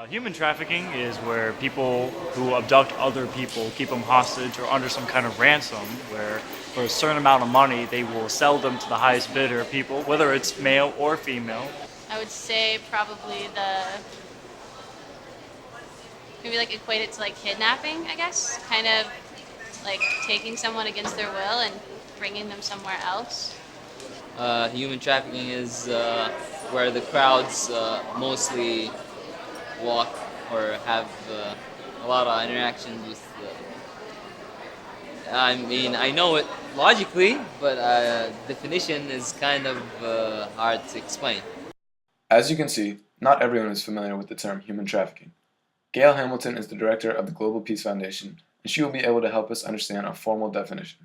Human trafficking is where people who abduct other people keep them hostage or under some kind of ransom, where for a certain amount of money they will sell them to the highest bidder people, whether it's male or female. I would say probably the maybe like equate it to like kidnapping, I guess. Kind of like taking someone against their will and bringing them somewhere else. Human trafficking is where the crowds mostly walk or have a lot of interactions with. I mean, I know it logically, but definition is kind of hard to explain. As you can see, not everyone is familiar with the term human trafficking. Gail Hamilton is the director of the Global Peace Foundation, and she will be able to help us understand a formal definition.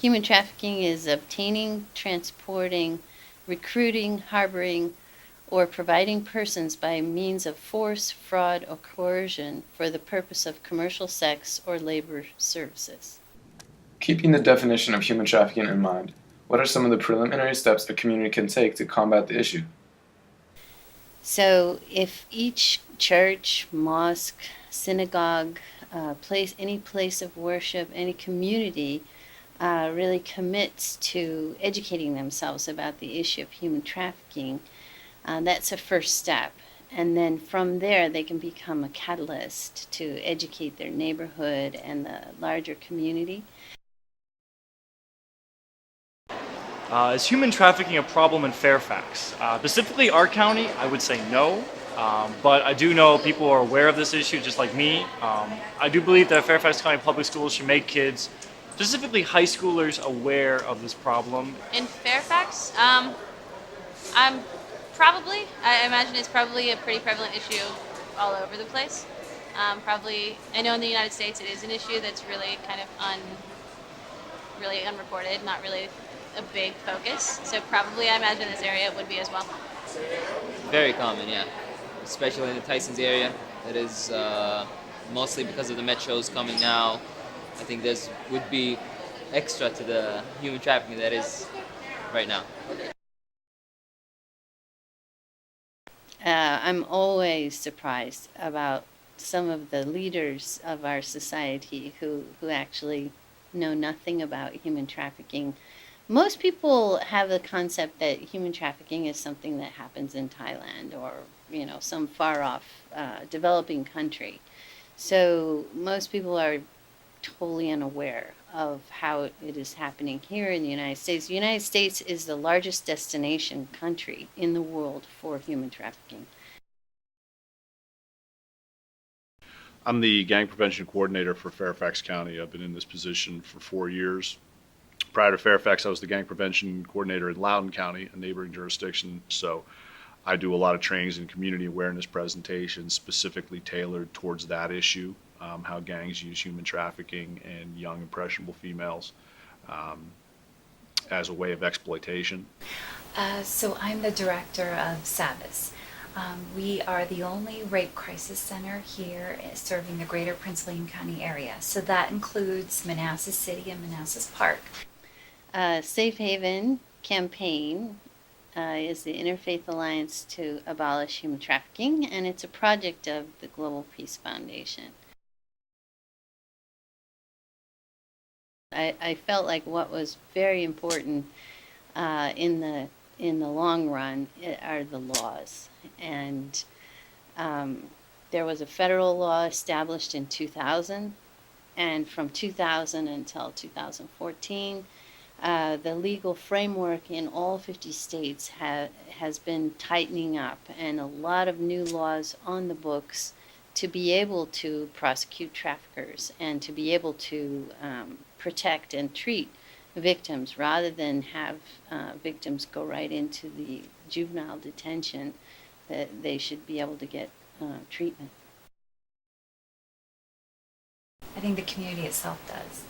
Human trafficking is obtaining, transporting, recruiting, harboring, or providing persons by means of force, fraud, or coercion for the purpose of commercial sex or labor services. Keeping the definition of human trafficking in mind, what are some of the preliminary steps a community can take to combat the issue? So, if each church, mosque, synagogue, any place of worship, any community really commits to educating themselves about the issue of human trafficking, that's a first step. And then from there, they can become a catalyst to educate their neighborhood and the larger community. Is human trafficking a problem in Fairfax? Specifically, our county, I would say no. But I do know people are aware of this issue, just like me. I do believe that Fairfax County Public Schools should make kids, specifically high schoolers, aware of this problem. In Fairfax, I imagine it's probably a pretty prevalent issue all over the place. Probably, I know in the United States it is an issue that's really kind of really unreported, not really a big focus. So probably, I imagine this area would be as well. Very common, yeah, especially in the Tyson's area. That is mostly because of the metros coming now. I think this would be extra to the human trafficking that is right now. I'm always surprised about some of the leaders of our society who actually know nothing about human trafficking. Most people have the concept that human trafficking is something that happens in Thailand or some far off developing country. So most people are totally unaware of how it is happening here in the United States. The United States is the largest destination country in the world for human trafficking. I'm the gang prevention coordinator for Fairfax County. I've been in this position for 4 years. Prior to Fairfax, I was the gang prevention coordinator in Loudoun County, a neighboring jurisdiction. So I do a lot of trainings and community awareness presentations specifically tailored towards that issue, how gangs use human trafficking and young impressionable females um, as a way of exploitation. So I'm the director of SAVIS. We are the only rape crisis center here serving the greater Prince William County area. So that includes Manassas City and Manassas Park. Safe Haven campaign is the Interfaith Alliance to Abolish Human Trafficking, and it's a project of the Global Peace Foundation. I felt like what was very important in the long run are the laws, and there was a federal law established in 2000, and from 2000 until 2014, the legal framework in all 50 states has been tightening up, and a lot of new laws on the books to be able to prosecute traffickers and to be able to protect and treat victims rather than have victims go right into the juvenile detention. That they should be able to get treatment. I think the community itself does.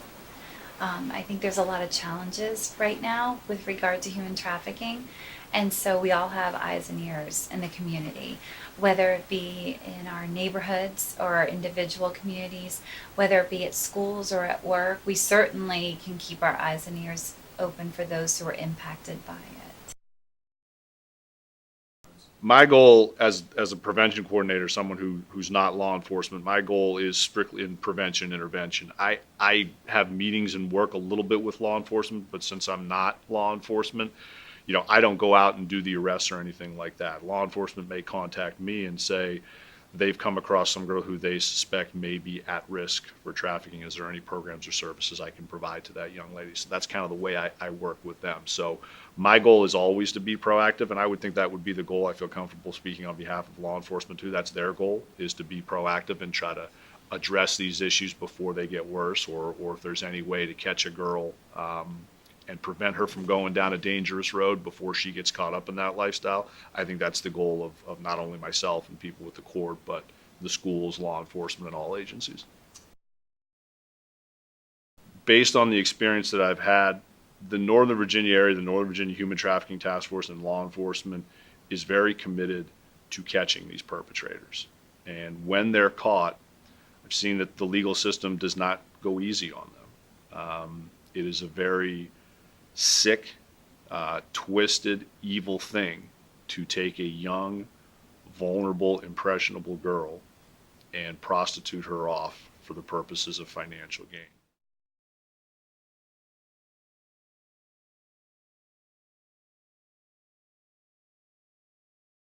I think there's a lot of challenges right now with regard to human trafficking, and so we all have eyes and ears in the community, whether it be in our neighborhoods or our individual communities, whether it be at schools or at work. We certainly can keep our eyes and ears open for those who are impacted by it. My goal as a prevention coordinator, someone who's not law enforcement, my goal is strictly in prevention intervention. I have meetings and work a little bit with law enforcement, but since I'm not law enforcement, I don't go out and do the arrests or anything like that. Law enforcement may contact me and say they've come across some girl who they suspect may be at risk for trafficking. Is there any programs or services I can provide to that young lady? So that's kind of the way I work with them. So my goal is always to be proactive, and I would think that would be the goal. I feel comfortable speaking on behalf of law enforcement too. That's their goal, is to be proactive and try to address these issues before they get worse, or if there's any way to catch a girl and prevent her from going down a dangerous road before she gets caught up in that lifestyle. I think that's the goal of not only myself and people with the court, but the schools, law enforcement, and all agencies. Based on the experience that I've had, the Northern Virginia area, the Northern Virginia Human Trafficking Task Force and law enforcement is very committed to catching these perpetrators. And when they're caught, I've seen that the legal system does not go easy on them. It is a very sick, twisted, evil thing to take a young, vulnerable, impressionable girl and prostitute her off for the purposes of financial gain.